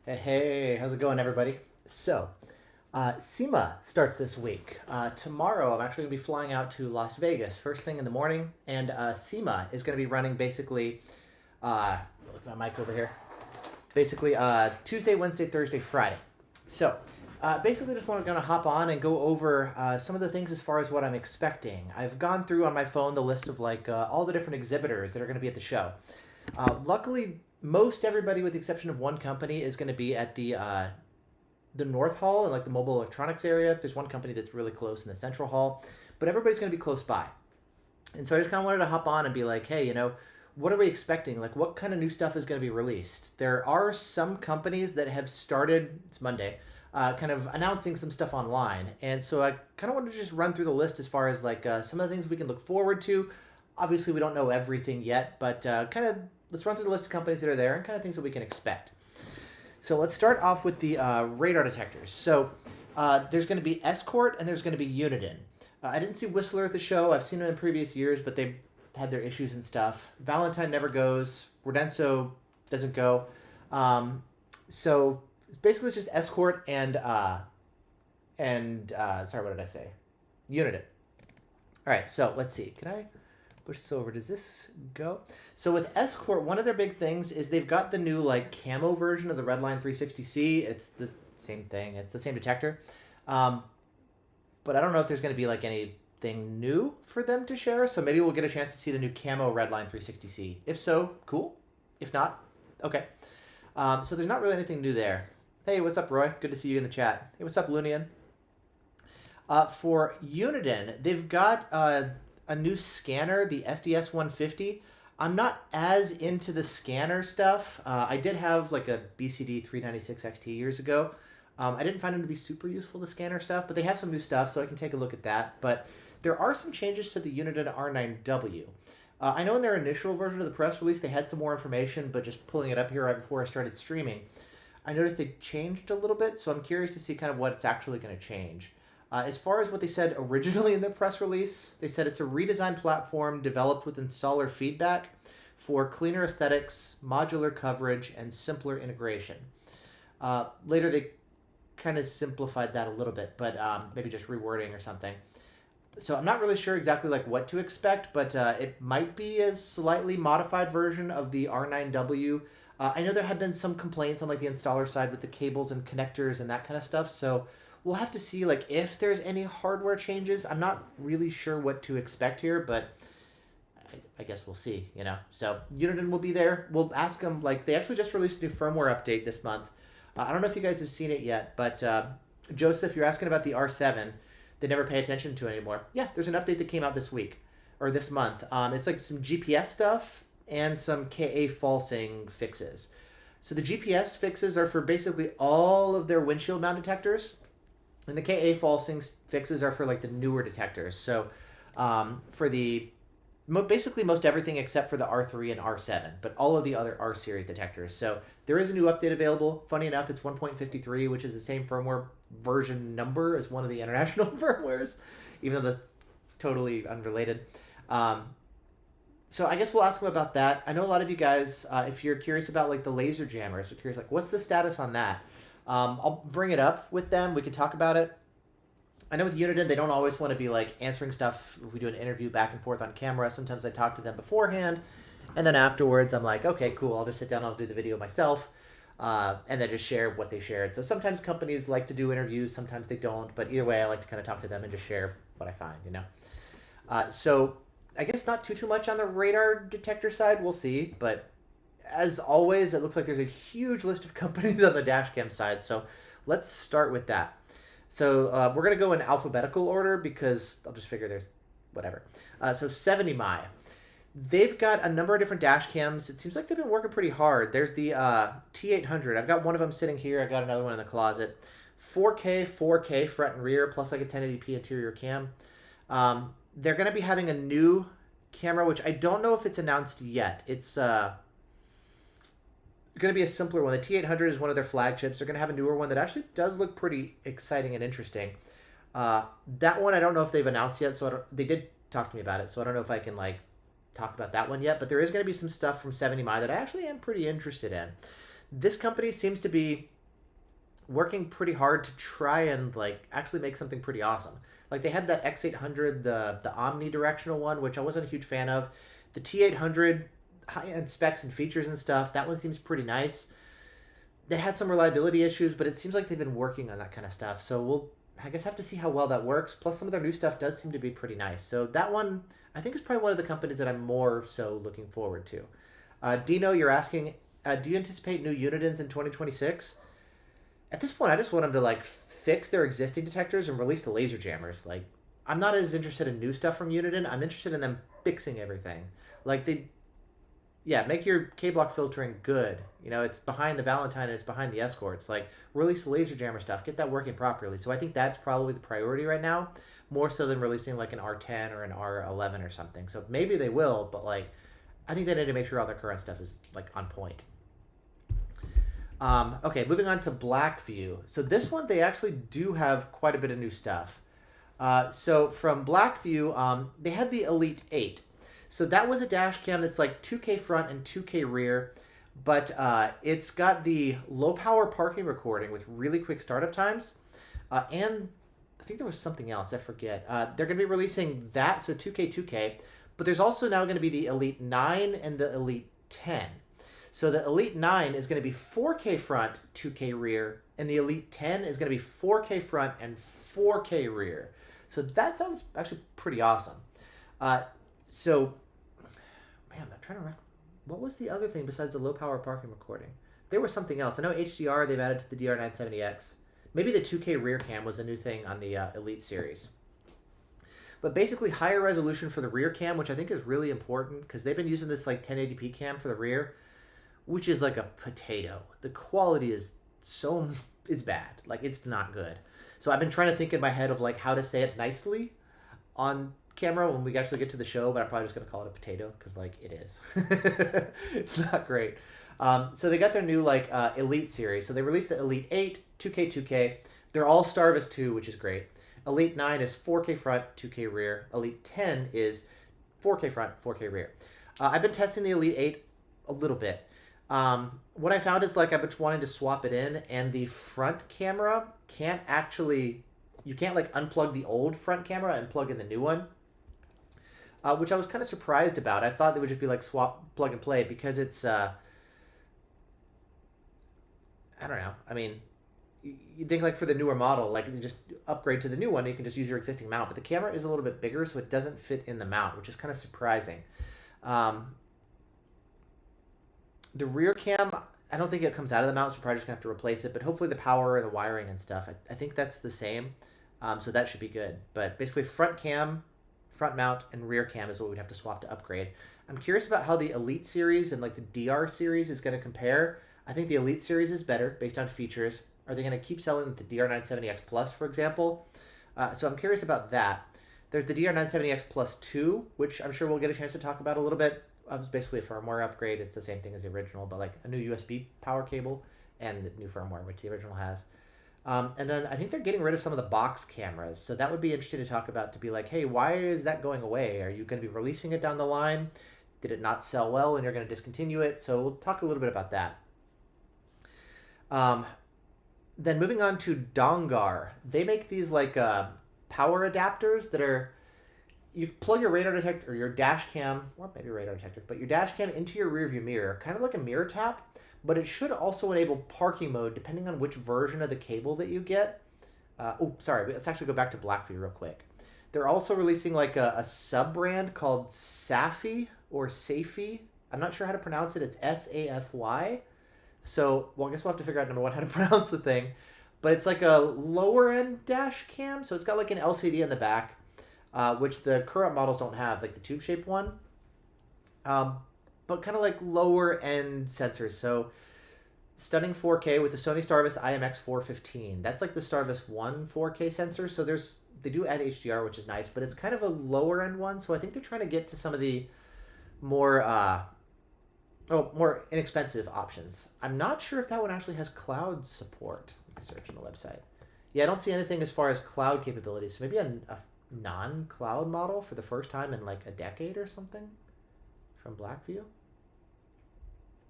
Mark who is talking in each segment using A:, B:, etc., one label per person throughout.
A: Hey, how's it going, everybody? SEMA starts this week. Tomorrow, I'm actually going to be flying out to Las Vegas first thing in the morning, and SEMA is going to be running basically, look at my mic over here, basically Tuesday, Wednesday, Thursday, Friday. Basically, just want to hop on and go over some of the things as far as what I'm expecting. I've gone through on my phone the list of all the different exhibitors that are going to be at the show. Luckily, most everybody, with the exception of one company, is going to be at the North Hall and like the mobile electronics area. There's one company that's really close in the Central Hall, but everybody's going to be close by. And so I just kind of wanted to hop on and be like, hey, what are we expecting? Like, what kind of new stuff is going to be released? There are some companies that have started, it's Monday, kind of announcing some stuff online. And so I kind of wanted to just run through the list as far as some of the things we can look forward to. Obviously, we don't know everything yet, but kind of let's run through the list of companies that are there and kind of things that we can expect. So let's start off with the radar detectors. There's going to be Escort and there's going to be Uniden. I didn't see Whistler at the show. I've seen them in previous years, but they've had their issues and stuff. Valentine never goes. Rodenso doesn't go. So basically it's just Escort and sorry, what did I say? Uniden. All right, so let's see. Can I push this over? Does this go? So with Escort, one of their big things is they've got the new camo version of the Redline 360C. It's the same thing. It's the same detector. But I don't know if there's going to be anything new for them to share. So maybe we'll get a chance to see the new camo Redline 360C. If so, cool. If not, okay. So there's not really anything new there. Hey, what's up, Roy? Good to see you in the chat. Hey, what's up, Lunian? For Uniden, they've got a new scanner, the SDS 150. I'm not as into the scanner stuff. I did have a BCD 396 XT years ago. I didn't find them to be super useful, the scanner stuff, but they have some new stuff, so I can take a look at that. But there are some changes to the Uniden R9W. I know in their initial version of the press release they had some more information, but just pulling it up here right before I started streaming, I noticed they changed a little bit, so I'm curious to see kind of what it's actually going to change. As far as what they said originally in their press release, they said it's a redesigned platform developed with installer feedback for cleaner aesthetics, modular coverage, and simpler integration. Later, they kind of simplified that a little bit, but maybe just rewording or something. So I'm not really sure exactly what to expect, but it might be a slightly modified version of the R9W. I know there have been some complaints on the installer side with the cables and connectors and that kind of stuff, so we'll have to see if there's any hardware changes. I'm not really sure what to expect here, but I guess we'll see, So Uniden will be there. We'll ask them, they actually just released a new firmware update this month. I don't know if you guys have seen it yet, but Joseph, you're asking about the R7. They never pay attention to it anymore. Yeah, there's an update that came out this week, or this month. It's some GPS stuff and some KA falsing fixes. So the GPS fixes are for basically all of their windshield mount detectors, and the KA falsing fixes are for the newer detectors. So for the basically most everything except for the R3 and R7, but all of the other R series detectors. So there is a new update available. Funny enough, it's 1.53, which is the same firmware version number as one of the international firmwares, even though that's totally unrelated. So I guess we'll ask them about that. I know a lot of you guys, if you're curious about the laser jammers, so curious what's the status on that? I'll bring it up with them. We can talk about it. I know with Uniden, they don't always want to be answering stuff. If we do an interview back and forth on camera, sometimes I talk to them beforehand, and then afterwards I'm like, okay, cool, I'll just sit down, I'll do the video myself, and then just share what they shared. So sometimes companies like to do interviews, sometimes they don't, but either way, I like to kind of talk to them and just share what I find, So I guess not too much on the radar detector side, we'll see, but as always, it looks like there's a huge list of companies on the Dashcam side, so let's start with that. So we're going to go in alphabetical order because I'll just figure there's whatever. So 70Mi. They've got a number of different dash cams. It seems like they've been working pretty hard. There's the T800. I've got one of them sitting here. I've got another one in the closet. 4K front and rear, plus a 1080p interior cam. They're going to be having a new camera, which I don't know if it's announced yet. It's going to be a simpler one. The T800 is one of their flagships. They're going to have a newer one that actually does look pretty exciting and interesting. That one I don't know if they've announced yet, so they did talk to me about it, so I don't know if I can talk about that one yet, but there is going to be some stuff from 70Mi that I actually am pretty interested in. This company seems to be working pretty hard to try and like actually make something pretty awesome. Like they had that X800, the omnidirectional one, which I wasn't a huge fan of. The T800, high-end specs and features and stuff, that one seems pretty nice. They had some reliability issues, but it seems like they've been working on that kind of stuff. So we'll, I guess, have to see how well that works. Plus, some of their new stuff does seem to be pretty nice. So that one, I think, is probably one of the companies that I'm more so looking forward to. Dino, you're asking, do you anticipate new Unitons in 2026? At this point, I just want them to like fix their existing detectors and release the laser jammers. Like, I'm not as interested in new stuff from Uniton. I'm interested in them fixing everything. Like make your K-block filtering good. You know, it's behind the Valentine and it's behind the Escorts. Like, release the laser jammer stuff, get that working properly. So I think that's probably the priority right now, more so than releasing like an R10 or an R11 or something. So maybe they will, but like, I think they need to make sure all their current stuff is like on point. Okay, moving on to Blackview. So this one, they actually do have quite a bit of new stuff. So from Blackview, they had the Elite 8. So that was a dash cam that's like 2K front and 2K rear, but it's got the low power parking recording with really quick startup times. And I think there was something else, I forget. They're going to be releasing that, so 2K, but there's also now going to be the Elite 9 and the Elite 10. So the Elite 9 is going to be 4K front, 2K rear, and the Elite 10 is going to be 4K front and 4K rear. So that sounds actually pretty awesome. So, man, I'm trying to remember. What was the other thing besides the low power parking recording? There was something else. I know HDR they've added to the DR970X. Maybe the 2K rear cam was a new thing on the Elite series. But basically higher resolution for the rear cam, which I think is really important because they've been using this like 1080p cam for the rear, which is like a potato. The quality is it's bad. Like, it's not good. So I've been trying to think in my head of like how to say it nicely on camera when we actually get to the show, but I'm probably just going to call it a potato because like it is. It's not great. So they got their new like Elite series. So they released the Elite 8, 2K. They're all Starvis 2, which is great. Elite 9 is 4K front, 2K rear. Elite 10 is 4K front, 4K rear. I've been testing the Elite 8 a little bit. What I found is like I've been wanting to swap it in, and the front camera can't actually, you can't like unplug the old front camera and plug in the new one, which I was kind of surprised about. I thought they would just be like swap, plug and play, because it's, I don't know. I mean, you think like for the newer model, like you just upgrade to the new one, you can just use your existing mount, but the camera is a little bit bigger, so it doesn't fit in the mount, which is kind of surprising. The rear cam, I don't think it comes out of the mount, so we're probably just going to have to replace it. But hopefully the power and the wiring and stuff, I think that's the same. So that should be good. But basically front cam, front mount, and rear cam is what we'd have to swap to upgrade. I'm curious about how the Elite series and like the DR series is going to compare. I think the Elite series is better based on features. Are they going to keep selling the DR970X Plus, for example? So I'm curious about that. There's the DR970X Plus 2, which I'm sure we'll get a chance to talk about a little bit. It's basically a firmware upgrade. It's the same thing as the original, but like a new USB power cable and the new firmware, which the original has. And then I think they're getting rid of some of the box cameras. So that would be interesting to talk about, to be like, hey, why is that going away? Are you going to be releasing it down the line? Did it not sell well and you're going to discontinue it? So we'll talk a little bit about that. Then moving on to Dongar. They make these like power adapters that are, you plug your radar detector or your dash cam, or maybe radar detector, but your dash cam into your rearview mirror, kind of like a mirror tap, but it should also enable parking mode depending on which version of the cable that you get. Let's actually go back to Blackview real quick. They're also releasing like a sub-brand called Safy or Safy. I'm not sure how to pronounce it. It's Safy. So, well, I guess we'll have to figure out, number one, how to pronounce the thing. But it's like a lower-end dash cam, so it's got like an LCD in the back, which the current models don't have, like the tube-shaped one. But kind of like lower-end sensors. So, stunning 4K with the Sony Starvis IMX415. That's like the Starvis 1 4K sensor. So they do add HDR, which is nice, but it's kind of a lower-end one. So I think they're trying to get to some of the more more inexpensive options. I'm not sure if that one actually has cloud support. Let me search on the website. Yeah, I don't see anything as far as cloud capabilities. So maybe a non-cloud model for the first time in like a decade or something from Blackview.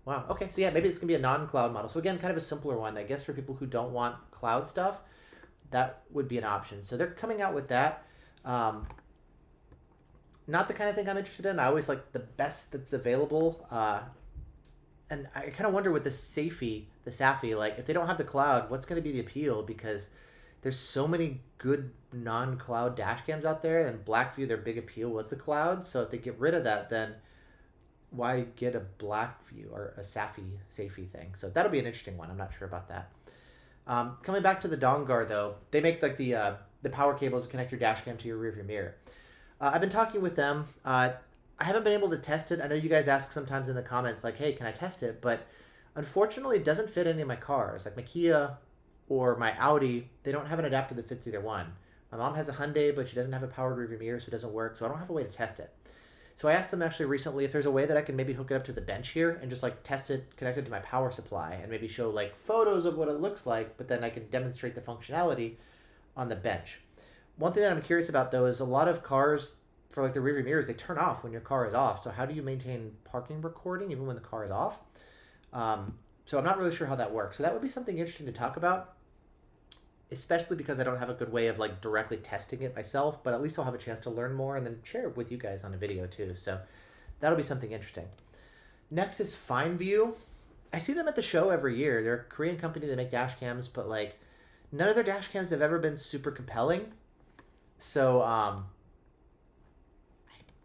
A: Wow. Okay. So yeah, maybe it's gonna be a non-cloud model. So again, kind of a simpler one, I guess, for people who don't want cloud stuff. That would be an option. So they're coming out with that. Um, Not the kind of thing I'm interested in. I always like the best that's available. And I kind of wonder with the SAFI, like if they don't have the cloud, what's going to be the appeal? Because there's so many good non-cloud dash cams out there, and Blackview, their big appeal was the cloud. So if they get rid of that, then why get a Blackview or a SAFI thing? So that'll be an interesting one. I'm not sure about that. Coming back to the Dongar though, they make like the power cables to connect your dash cam to your rearview mirror. I've been talking with them. I haven't been able to test it. I know you guys ask sometimes in the comments like, hey, can I test it? But unfortunately, it doesn't fit any of my cars. Like my Kia or my Audi, they don't have an adapter that fits either one. My mom has a Hyundai, but she doesn't have a powered rearview mirror, so it doesn't work. So I don't have a way to test it. So I asked them actually recently if there's a way that I can maybe hook it up to the bench here and just like test it, connect it to my power supply, and maybe show like photos of what it looks like, but then I can demonstrate the functionality on the bench. One thing that I'm curious about though is a lot of cars for like the rearview mirrors, they turn off when your car is off. So how do you maintain parking recording even when the car is off? So I'm not really sure how that works. So that would be something interesting to talk about, especially because I don't have a good way of like directly testing it myself, but at least I'll have a chance to learn more and then share it with you guys on a video too. So that'll be something interesting. Next is FineView. I see them at the show every year. They're a Korean company that make dash cams, but like none of their dash cams have ever been super compelling. So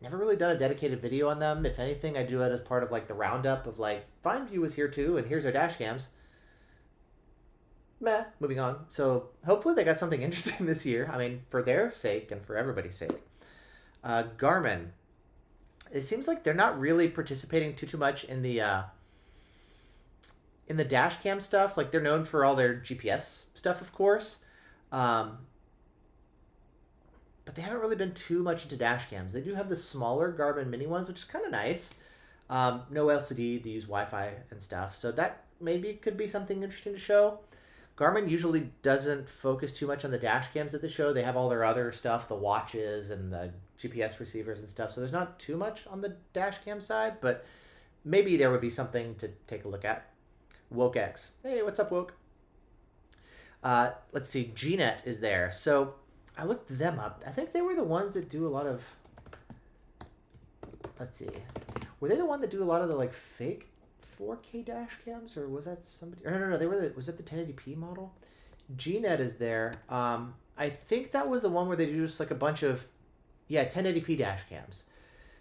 A: never really done a dedicated video on them. If anything, I do it as part of like the roundup of like, FineView is here too, and here's our dash cams. Meh, moving on. So hopefully they got something interesting this year. I mean, for their sake and for everybody's sake. Garmin. It seems like they're not really participating too much in the dash cam stuff. Like they're known for all their GPS stuff, of course. But they haven't really been too much into dash cams. They do have the smaller Garmin mini ones, which is kind of nice. No LCD, they use Wi-Fi and stuff. So that maybe could be something interesting to show. Garmin usually doesn't focus too much on the dash cams at the show. They have all their other stuff, the watches and the GPS receivers and stuff. So there's not too much on the dash cam side, but maybe there would be something to take a look at. WokeX. Hey, what's up, Woke? Let's see, GNet is there. So I looked them up. I think they were the ones that do a lot of, let's see, were they the one that do a lot of the like fake 4K dash cams, or was that somebody? Or no, they were was that the 1080p model? GNet is there. I think that was the one where they do just like a bunch of, 1080p dash cams.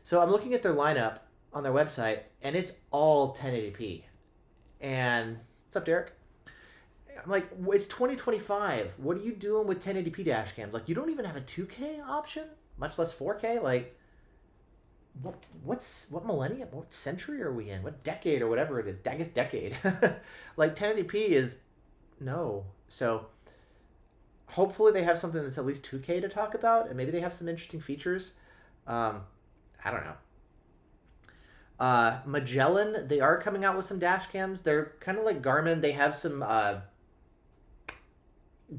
A: So I'm looking at their lineup on their website, and it's all 1080p. And what's up, Derek? I'm like, it's 2025. What are you doing with 1080p dash cams? Like, you don't even have a 2K option, much less 4K. Like, what millennium, what century are we in? What decade or whatever it is? I guess decade. Like 1080p is no. So hopefully they have something that's at least 2K to talk about, and maybe they have some interesting features. I don't know. Magellan, they are coming out with some dash cams. They're kind of like Garmin. They have some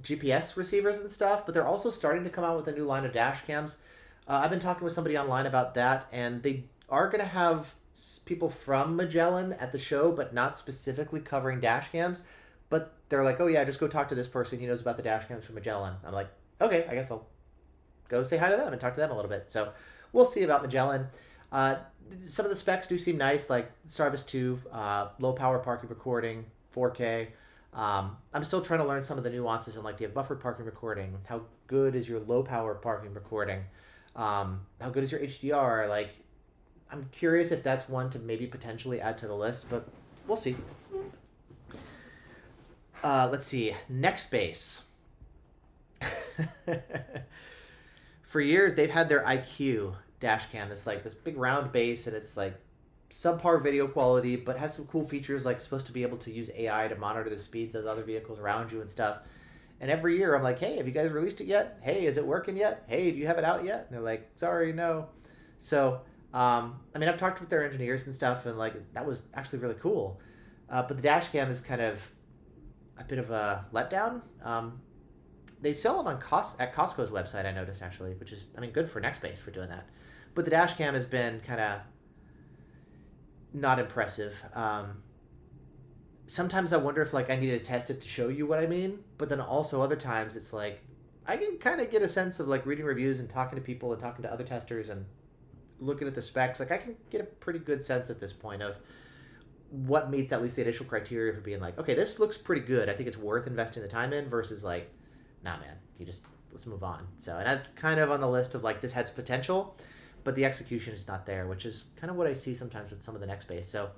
A: GPS receivers and stuff, but they're also starting to come out with a new line of dash cams. I've been talking with somebody online about that, and they are going to have people from Magellan at the show, but not specifically covering dash cams. But they're like, oh yeah, just go talk to this person. He knows about the dash cams from Magellan. I'm like, okay, I guess I'll go say hi to them and talk to them a little bit. So we'll see about Magellan. Some of the specs do seem nice, like Starvis 2, low power parking recording, 4K. I'm still trying to learn some of the nuances in like, do you have buffered parking recording? How good is your low power parking recording? How good is your HDR? Like, I'm curious if that's one to maybe potentially add to the list, but we'll see. Let's see. Nextbase. For years, they've had their IQ dash cam. It's like this big round base, and it's like subpar video quality, but has some cool features, like supposed to be able to use AI to monitor the speeds of other vehicles around you and stuff. And every year I'm like, hey, have you guys released it yet? Hey, is it working yet? Hey, do you have it out yet? And they're like, sorry, no. So, I mean, I've talked with their engineers and stuff, and like, that was actually really cool. But the dash cam is kind of a bit of a letdown. They sell them on at Costco's website, I noticed, actually, which is, I mean, good for Nextbase for doing that. But the dash cam has been kind of not impressive. Sometimes I wonder if like I need to test it to show you what I mean, but then also other times it's like I can kind of get a sense of like reading reviews and talking to people and talking to other testers and looking at the specs. Like I can get a pretty good sense at this point of what meets at least the initial criteria for being like, okay, this looks pretty good. I think it's worth investing the time in versus like, nah, man, you just let's move on. So, and that's kind of on the list of like this has potential, but the execution is not there, which is kind of what I see sometimes with some of the next base. So,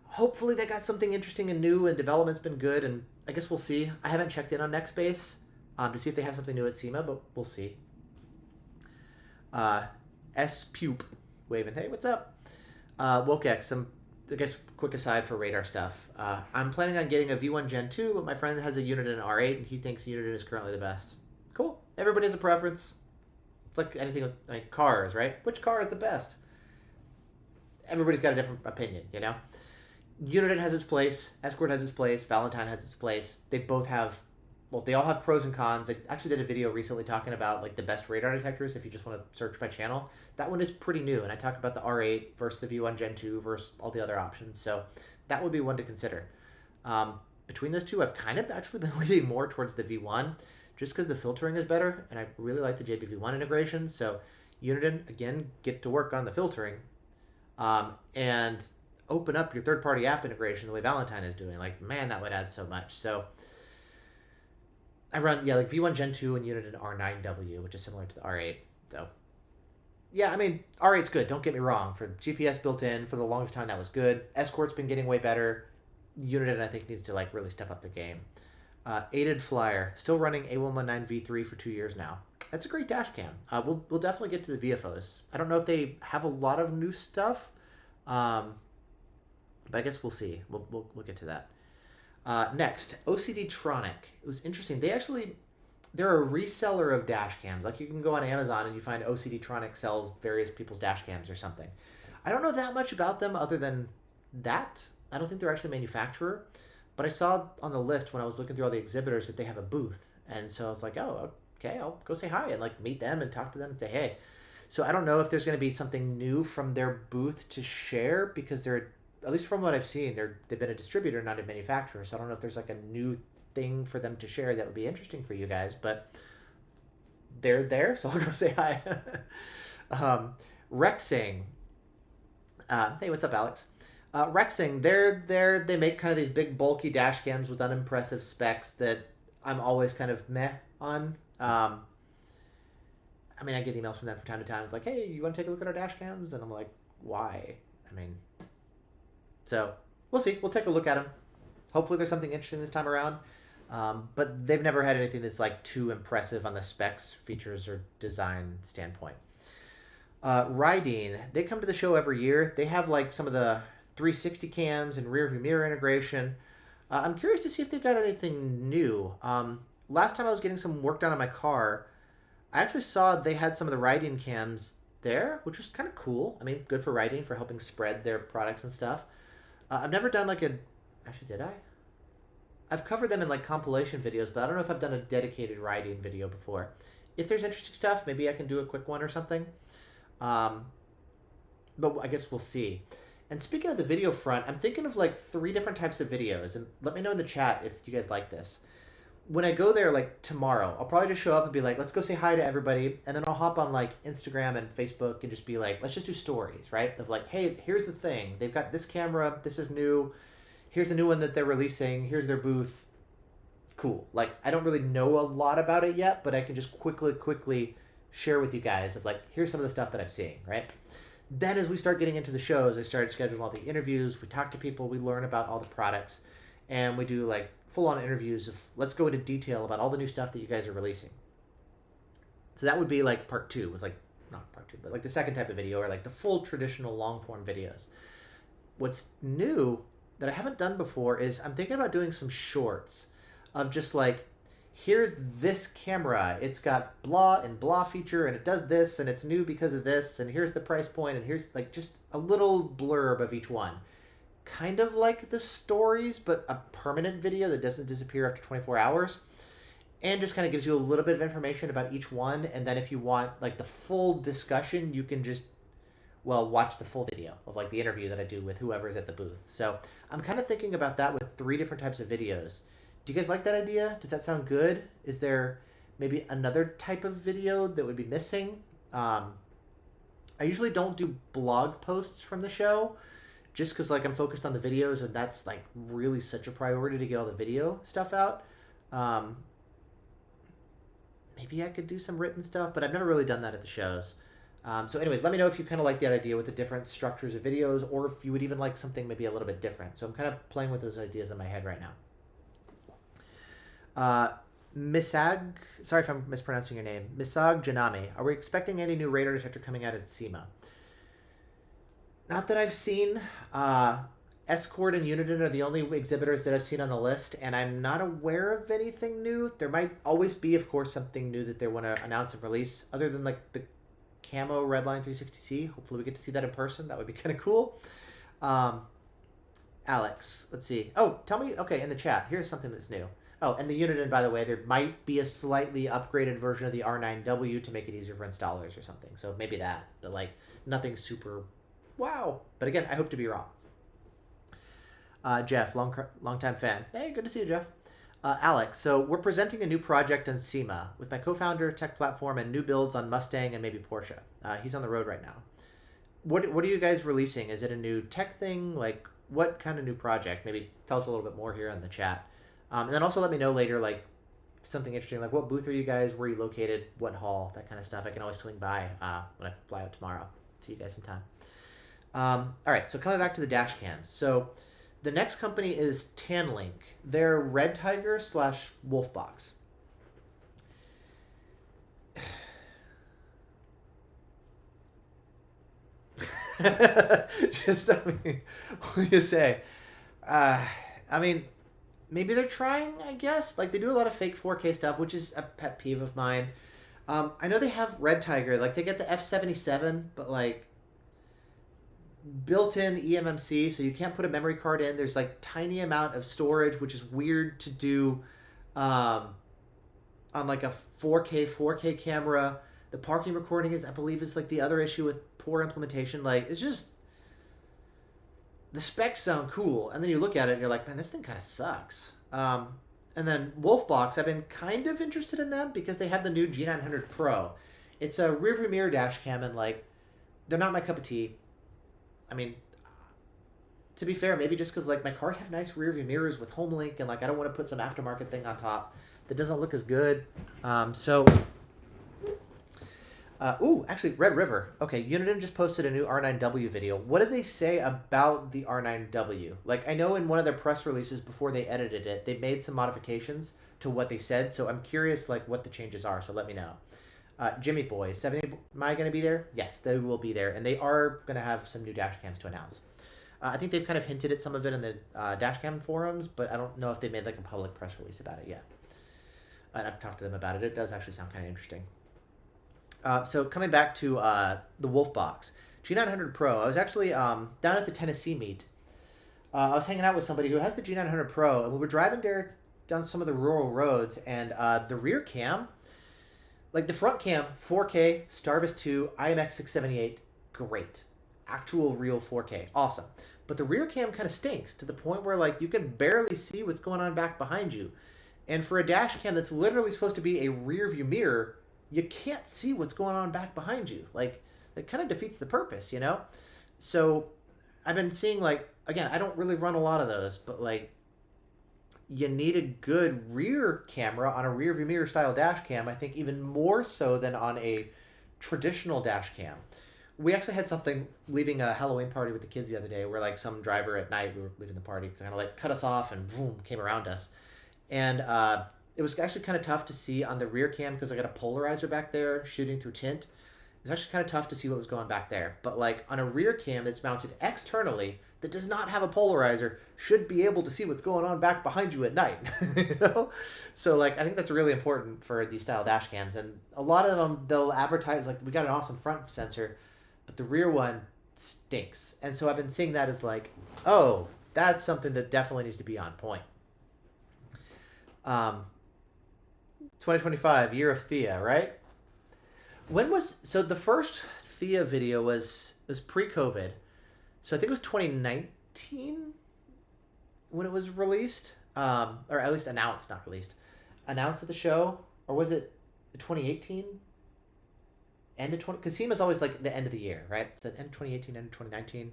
A: hopefully they got something interesting and new, and development's been good. And I guess we'll see. I haven't checked in on next base to see if they have something new at SEMA, but we'll see. S Pupe waving, hey, what's up? Wokex, some I guess quick aside for radar stuff. I'm planning on getting a V1 Gen 2, but my friend has a Unit in R8, and he thinks Unit is currently the best. Cool. Everybody has a preference. It's like anything with like cars, right? Which car is the best? Everybody's got a different opinion, you know? Unit has its place. Escort has its place. Valentine has its place. They both have, well, they all have pros and cons. I actually did a video recently talking about like the best radar detectors if you just want to search my channel. That one is pretty new, and I talked about the R8 versus the V1 Gen 2 versus all the other options. So that would be one to consider. Between those two, I've kind of actually been leaning more towards the V1 just because the filtering is better, and I really like the JBV1 integration. So Uniden, again, get to work on the filtering and open up your third-party app integration the way Valentine is doing. Like, man, that would add so much. So I run, like V1 Gen 2 and Uniden R9W, which is similar to the R8. So yeah, I mean, R8's good. Don't get me wrong. For GPS built in, for the longest time, that was good. Escort's been getting way better. Uniden, I think, needs to like really step up their game. Aided Flyer, still running A119 V3 for 2 years now. That's a great dash cam. We'll definitely get to the VFOs. I don't know if they have a lot of new stuff, but I guess we'll see. We'll get to that. Next, OCD Tronic. It was interesting. They're a reseller of dash cams. Like you can go on Amazon and you find OCD Tronic sells various people's dash cams or something. I don't know that much about them other than that. I don't think they're actually a manufacturer, but I saw on the list when I was looking through all the exhibitors that they have a booth. And so I was like, oh, okay, I'll go say hi and like meet them and talk to them and say, hey. So I don't know if there's going to be something new from their booth to share because they're, at least from what I've seen, they've been a distributor, not a manufacturer. So I don't know if there's like a new thing for them to share that would be interesting for you guys, but they're there, so I'll go say hi. Rexing. Hey, what's up, Alex? Rexing, they make kind of these big bulky dash cams with unimpressive specs that I'm always kind of meh on. I mean, I get emails from them from time to time. It's like, hey, you want to take a look at our dash cams? And I'm like, why? I mean, so we'll see. We'll take a look at them. Hopefully there's something interesting this time around. But they've never had anything that's like too impressive on the specs, features, or design standpoint. Riding, they come to the show every year. They have like some of the 360 cams and rear view mirror integration. I'm curious to see if they've got anything new. Last time I was getting some work done on my car, I actually saw they had some of the riding cams there, which was kind of cool. I mean, good for riding, for helping spread their products and stuff. I've never done like actually, did I? I've covered them in like compilation videos, but I don't know if I've done a dedicated riding video before. If there's interesting stuff, maybe I can do a quick one or something. But I guess we'll see. And speaking of the video front, I'm thinking of like 3 different types of videos, and let me know in the chat if you guys like this. When I go there like tomorrow, I'll probably just show up and be like, let's go say hi to everybody, and then I'll hop on like Instagram and Facebook and just be like, let's just do stories, right? Of like, hey, here's the thing. They've got this camera, this is new. Here's the new one that they're releasing. Here's their booth. Cool. Like, I don't really know a lot about it yet, but I can just quickly share with you guys of like, here's some of the stuff that I'm seeing, right? Then as we start getting into the shows, I started scheduling all the interviews. We talk to people. We learn about all the products. And we do like full-on interviews of let's go into detail about all the new stuff that you guys are releasing. So that would be like part 2. Was like, not part 2, but like the second type of video, or like the full traditional long-form videos. What's new that I haven't done before is I'm thinking about doing some shorts of just like, here's this camera. It's got blah and blah feature, and it does this, and it's new because of this, and here's the price point, and here's like just a little blurb of each one. Kind of like the stories, but a permanent video that doesn't disappear after 24 hours. And just kind of gives you a little bit of information about each one. And then if you want like the full discussion, you can just well, watch the full video of like the interview that I do with whoever is at the booth. So I'm kind of thinking about that with 3 different types of videos. Do you guys like that idea? Does that sound good? Is there maybe another type of video that would be missing? I usually don't do blog posts from the show just because like I'm focused on the videos and that's like really such a priority to get all the video stuff out. Maybe I could do some written stuff, but I've never really done that at the shows. So anyways, let me know if you kind of like that idea with the different structures of videos, or if you would even like something maybe a little bit different. So I'm kind of playing with those ideas in my head right now. Misag, sorry if I'm mispronouncing your name, Misag Janami, are we expecting any new radar detector coming out at SEMA? Not that I've seen. Escort and Uniden are the only exhibitors that I've seen on the list, and I'm not aware of anything new. There might always be, of course, something new that they want to announce and release, other than like the Camo Redline 360C. Hopefully we get to see that in person. That would be kind of cool. Alex, let's see. Oh, tell me, okay, in the chat, here's something that's new. Oh, and the Uniden, by the way, there might be a slightly upgraded version of the R9W to make it easier for installers or something. So maybe that, but like nothing super wow. But again, I hope to be wrong. Jeff, long time fan. Hey, good to see you, Jeff. Alex, so we're presenting a new project on SEMA with my co-founder, Tech Platform, and new builds on Mustang and maybe Porsche. He's on the road right now. What are you guys releasing? Is it a new tech thing? Like, what kind of new project? Maybe tell us a little bit more here in the chat. And then also let me know later, like, something interesting, like what booth are you guys? Where are you located? What hall? That kind of stuff. I can always swing by when I fly out tomorrow. See you guys sometime. All right, so coming back to the dash cams. So the next company is Tanlink. They're Red Tiger / Wolfbox. Just, I mean, what do you say? I mean, maybe they're trying, I guess. Like, they do a lot of fake 4K stuff, which is a pet peeve of mine. I know they have Red Tiger. Like, they get the F77, but, like, built-in eMMC, so you can't put a memory card in. There's, like, tiny amount of storage, which is weird to do on, like, a 4K camera. The parking recording is, I believe, is, like, the other issue with poor implementation. Like, it's just... the specs sound cool, and then you look at it and you're like, man, this thing kind of sucks. And then Wolfbox, I've been kind of interested in them because they have the new G900 Pro. It's a rearview mirror dash cam, and like, they're not my cup of tea. I mean, to be fair, maybe just because like my cars have nice rearview mirrors with HomeLink, and like I don't want to put some aftermarket thing on top that doesn't look as good. Actually, Red River. Okay, Uniden just posted a new R9W video. What did they say about the R9W? Like, I know in one of their press releases before they edited it, they made some modifications to what they said, so I'm curious, like, what the changes are, so let me know. Jimmy Boy, 70, am I going to be there? Yes, they will be there, and they are going to have some new dash cams to announce. I think they've kind of hinted at some of it in the dash cam forums, but I don't know if they made, like, a public press release about it yet. And I've talked to them about it. It does actually sound kind of interesting. So coming back to the Wolfbox, G900 Pro, I was actually down at the Tennessee meet. I was hanging out with somebody who has the G900 Pro, and we were driving there down some of the rural roads, and the rear cam, like the front cam, 4K, Starvis 2, IMX678, great. Actual real 4K, awesome. But the rear cam kind of stinks to the point where like you can barely see what's going on back behind you. And for a dash cam that's literally supposed to be a rear view mirror, you can't see what's going on back behind you. Like, that kind of defeats the purpose, you know? So I've been seeing, like, again, I don't really run a lot of those, but, like, you need a good rear camera on a rear view mirror style dash cam, I think even more so than on a traditional dash cam. We actually had something leaving a Halloween party with the kids the other day where, like, some driver at night, we were leaving the party, kind of, like, cut us off and boom, came around us. And, it was actually kind of tough to see on the rear cam because I got a polarizer back there shooting through tint. It was actually kind of tough to see what was going back there. But like on a rear cam that's mounted externally that does not have a polarizer should be able to see what's going on back behind you at night. You know? So like I think that's really important for these style dash cams. And a lot of them, they'll advertise like we got an awesome front sensor, but the rear one stinks. And so I've been seeing that as like, oh, that's something that definitely needs to be on point. 2025, year of Thea, right? So the first Thea video was It was pre-COVID. So I think it was 2019 when it was released, or at least announced, not released, announced at the show, or was it 2018? End of 20, because SEMA is always like the end of the year, right? So end of 2018, end of 2019.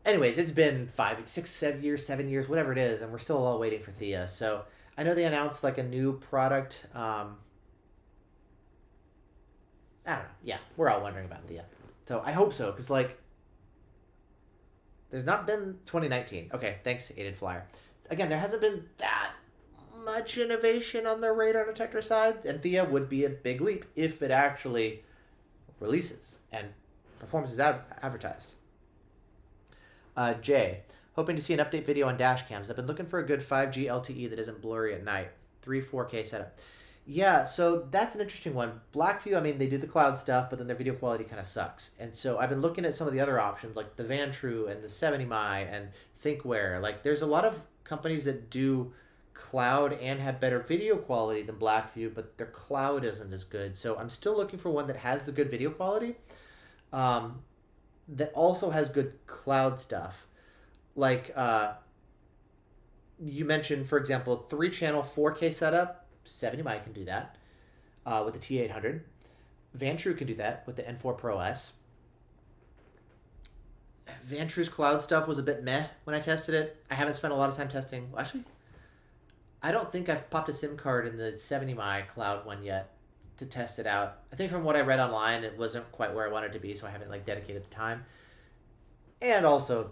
A: Anyways, it's been 5, 6, 7 years, whatever it is, and we're still all waiting for Thea. So I know they announced like a new product. I don't know. Yeah, we're all wondering about Thea. So I hope so, because like, there's not been 2019. Okay, thanks, Aided Flyer. Again, there hasn't been that much innovation on the radar detector side, and Thea would be a big leap if it actually releases and performs as advertised. Jay, hoping to see an update video on dash cams. I've been looking for a good 5G LTE that isn't blurry at night. 4K setup. Yeah, so that's an interesting one. Blackview, I mean, they do the cloud stuff, but then their video quality kind of sucks. And so I've been looking at some of the other options, like the Vantrue and the 70mi and Thinkware. Like, there's a lot of companies that do cloud and have better video quality than Blackview, but their cloud isn't as good. So I'm still looking for one that has the good video quality, that also has good cloud stuff. Like, you mentioned, for example, 3-channel 4K setup. 70mi can do that with the T800. Vantrue can do that with the N4 Pro S. Vantrue's cloud stuff was a bit meh when I tested it. I haven't spent a lot of time testing. Well, actually, I don't think I've popped a SIM card in the 70mi cloud one yet to test it out. I think from what I read online, it wasn't quite where I wanted to be, so I haven't like dedicated the time. And also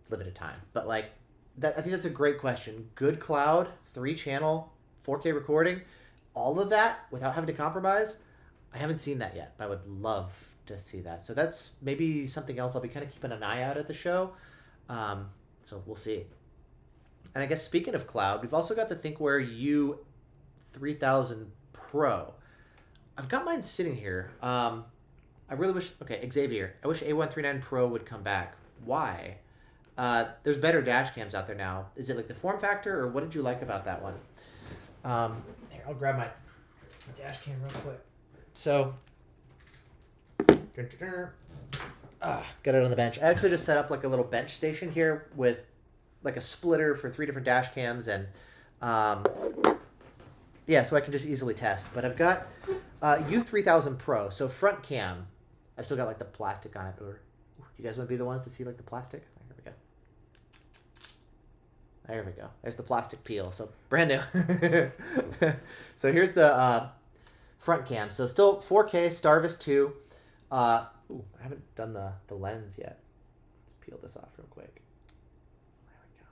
A: limited time. But like, that, I think that's a great question. Good cloud, 3-channel, 4K recording, all of that without having to compromise. I haven't seen that yet, but I would love to see that. So that's maybe something else I'll be kind of keeping an eye out at the show. So we'll see. And I guess speaking of cloud, we've also got the Thinkware U3000 Pro. I've got mine sitting here. I really wish, okay, Xavier, I wish A139 Pro would come back. Why? There's better dash cams out there now. Is it like the form factor, or what did you like about that one? Here, I'll grab my dash cam real quick. So, got it on the bench. I actually just set up like a little bench station here with like a splitter for 3 different dash cams, and yeah, so I can just easily test. But I've got U3000 Pro, so front cam. I've still got like the plastic on it. Or you guys want to be the ones to see like the plastic? Here we go. There we go. There's the plastic peel. So brand new. So here's the front cam. So still 4K, Starvis 2. I haven't done the lens yet. Let's peel this off real quick. There we go.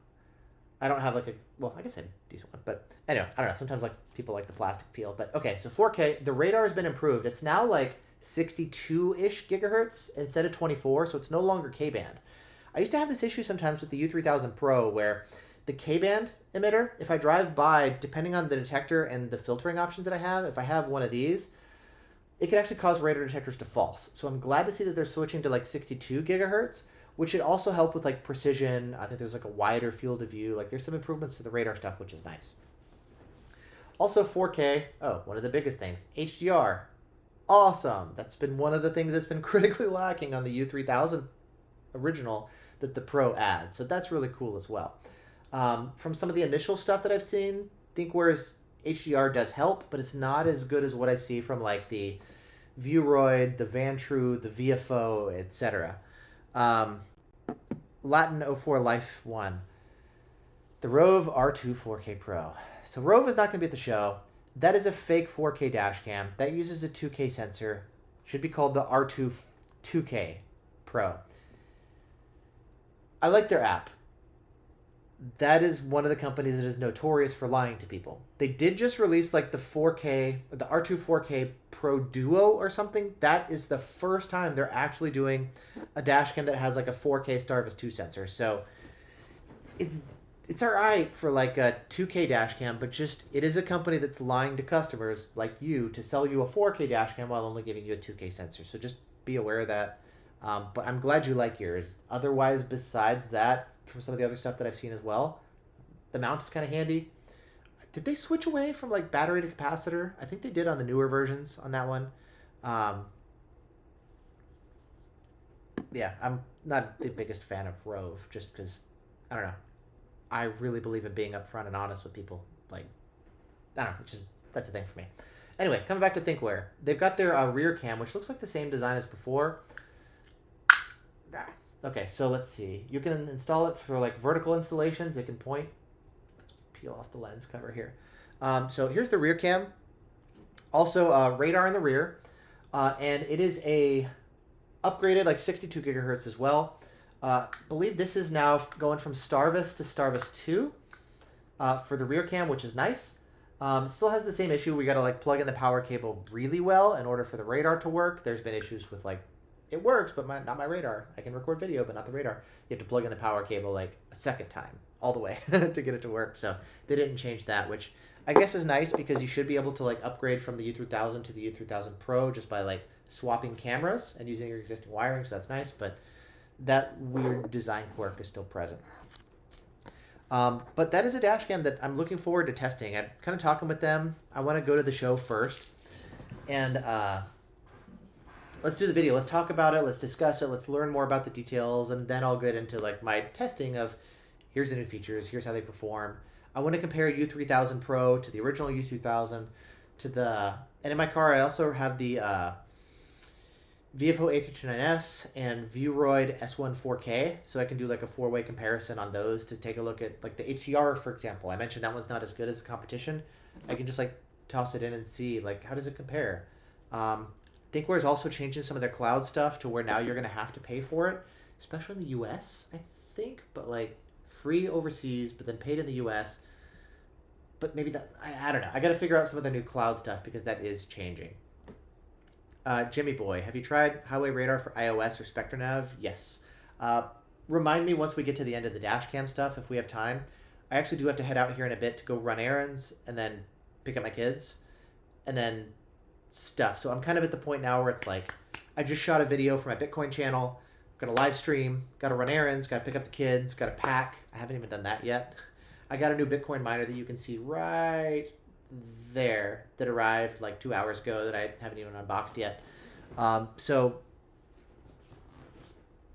A: I don't have like a, well, I guess I have a decent one. But anyway, I don't know. Sometimes like people like the plastic peel. But okay, so 4K. The radar has been improved. It's now like 62-ish gigahertz instead of 24. So it's no longer K-band. I used to have this issue sometimes with the U3000 Pro where the K-band emitter, if I drive by, depending on the detector and the filtering options that I have, if I have one of these, it can actually cause radar detectors to false. So I'm glad to see that they're switching to like 62 gigahertz, which should also help with like precision. I think there's like a wider field of view. Like there's some improvements to the radar stuff, which is nice. Also 4K, one of the biggest things, HDR. Awesome. That's been one of the things that's been critically lacking on the U3000 original that the Pro adds. So that's really cool as well. From some of the initial stuff that I've seen, Thinkware's HDR does help, but it's not as good as what I see from like the Vuroid, the Vantrue, the VFO, etc. Latin 04 Life 1. The Rove R2 4K Pro. So Rove is not going to be at the show. That is a fake 4K dash cam. That uses a 2K sensor. Should be called the R2 2K Pro. I like their app. That is one of the companies that is notorious for lying to people. They did just release like the 4K, the R2 4K Pro Duo or something. That is the first time they're actually doing a dash cam that has like a 4K Starvis 2 sensor. So it's all right for like a 2K dash cam, but just it is a company that's lying to customers like you to sell you a 4K dash cam while only giving you a 2K sensor. So just be aware of that. But I'm glad you like yours. Otherwise, besides that, from some of the other stuff that I've seen as well, the mount is kind of handy. Did they switch away from like battery to capacitor? I think they did on the newer versions on that one. Yeah, I'm not the biggest fan of Rove, just because I don't know. I really believe in being upfront and honest with people. Like, I don't know, it's just that's the thing for me. Anyway, coming back to Thinkware, they've got their rear cam, which looks like the same design as before. Okay, so let's see. You can install it for like vertical installations. It can point. Let's peel off the lens cover here. So here's the rear cam. Also, radar in the rear, and it is a upgraded like 62 gigahertz as well. Believe this is now going from Starvis to Starvis 2 for the rear cam, which is nice. Still has the same issue. We got to like plug in the power cable really well in order for the radar to work. There's been issues with like it works, but not my radar. I can record video, but not the radar. You have to plug in the power cable like a second time all the way to get it to work. So they didn't change that, which I guess is nice because you should be able to like upgrade from the U3000 to the U3000 Pro just by like swapping cameras and using your existing wiring. So that's nice, but that weird design quirk is still present. But that is a dash cam that I'm looking forward to testing. I'm kind of talking with them. I want to go to the show first. And let's do the video. Let's talk about it. Let's discuss it. Let's learn more about the details. And then I'll get into like my testing of here's the new features. Here's how they perform. I want to compare U3000 Pro to the original U2000 to the... And in my car, I also have the VFO A329S and Vuroid S1 4K, so I can do like a four-way comparison on those to take a look at like the HDR, for example. I mentioned that one's not as good as the competition. I can just like toss it in and see like how does it compare. Thinkware is also changing some of their cloud stuff to where now you're going to have to pay for it, especially in the US, I think, but like free overseas, but then paid in the US. But maybe that, I don't know. I got to figure out some of the new cloud stuff because that is changing. Jimmy Boy, have you tried Highway Radar for iOS or SpectraNav? Yes. Remind me once we get to the end of the dashcam stuff if we have time. I actually do have to head out here in a bit to go run errands and then pick up my kids and then stuff. So I'm kind of at the point now where it's like I just shot a video for my Bitcoin channel, got a live stream, got to run errands, got to pick up the kids, got to pack. I haven't even done that yet. I got a new Bitcoin miner that you can see right there that arrived like 2 hours ago that I haven't even unboxed yet. So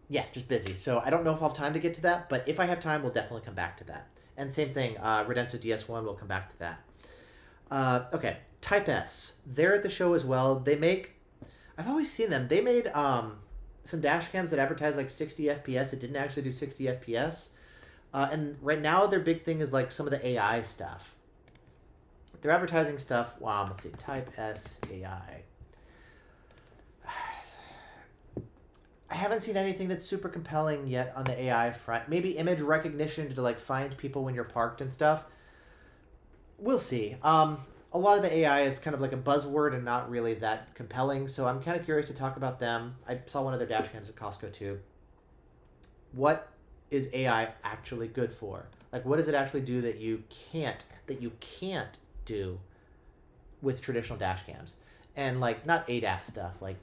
A: yeah, just busy. So I don't know if I'll have time to get to that, but if I have time, we'll definitely come back to that. And same thing, Redenso DS1, we'll come back to that. Okay, Type S. They're at the show as well. They make, I've always seen them. They made some dash cams that advertise like 60 FPS. It didn't actually do 60 FPS. And right now their big thing is like some of the AI stuff. Their advertising stuff, wow, let's see, Type S AI. I haven't seen anything that's super compelling yet on the AI front. Maybe image recognition to like find people when you're parked and stuff. We'll see. A lot of the AI is kind of like a buzzword and not really that compelling, so I'm kind of curious to talk about them. I saw one of their dash cams at Costco too. What is AI actually good for? Like, what does it actually do that you can't do with traditional dash cams? And like, not ADAS stuff. Like,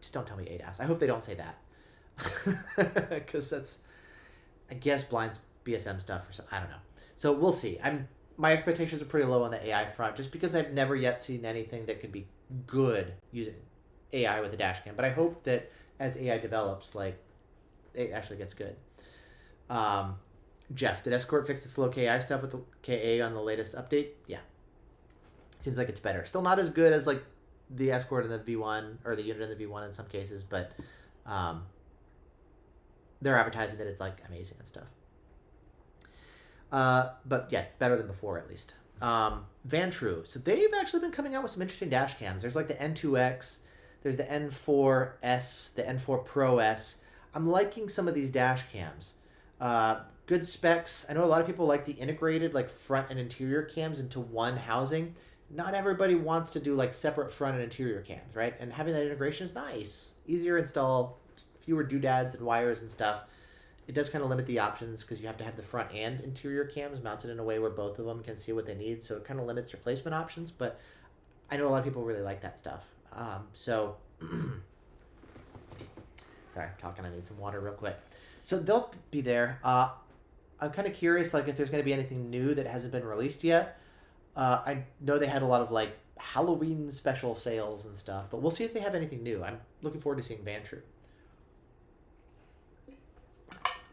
A: just don't tell me ADAS. I hope they don't say that, because that's, I guess, blind BSM stuff or something. I don't know. So we'll see. My expectations are pretty low on the AI front, just because I've never yet seen anything that could be good using AI with a dash cam. But I hope that as AI develops, like, it actually gets good. Jeff, did Escort fix the slow KI stuff with the KA on the latest update? Yeah. Seems like it's better. Still not as good as like the Escort and the V1 or the unit in the V1 in some cases, but they're advertising that it's like amazing and stuff. But yeah, better than before at least. Vantrue. So they've actually been coming out with some interesting dash cams. There's like the N2X, there's the N4S, the N4 Pro S. I'm liking some of these dash cams. Good specs. I know a lot of people like the integrated like front and interior cams into one housing. Not everybody wants to do like separate front and interior cams, right? And having that integration is nice. Easier install, fewer doodads and wires and stuff. It does kind of limit the options because you have to have the front and interior cams mounted in a way where both of them can see what they need. So it kind of limits your placement options, but I know a lot of people really like that stuff. Sorry, I'm talking. I need some water real quick. So they'll be there. I'm kind of curious, like, if there's going to be anything new that hasn't been released yet. I know they had a lot of, like, Halloween special sales and stuff, but we'll see if they have anything new. I'm looking forward to seeing Vantrue.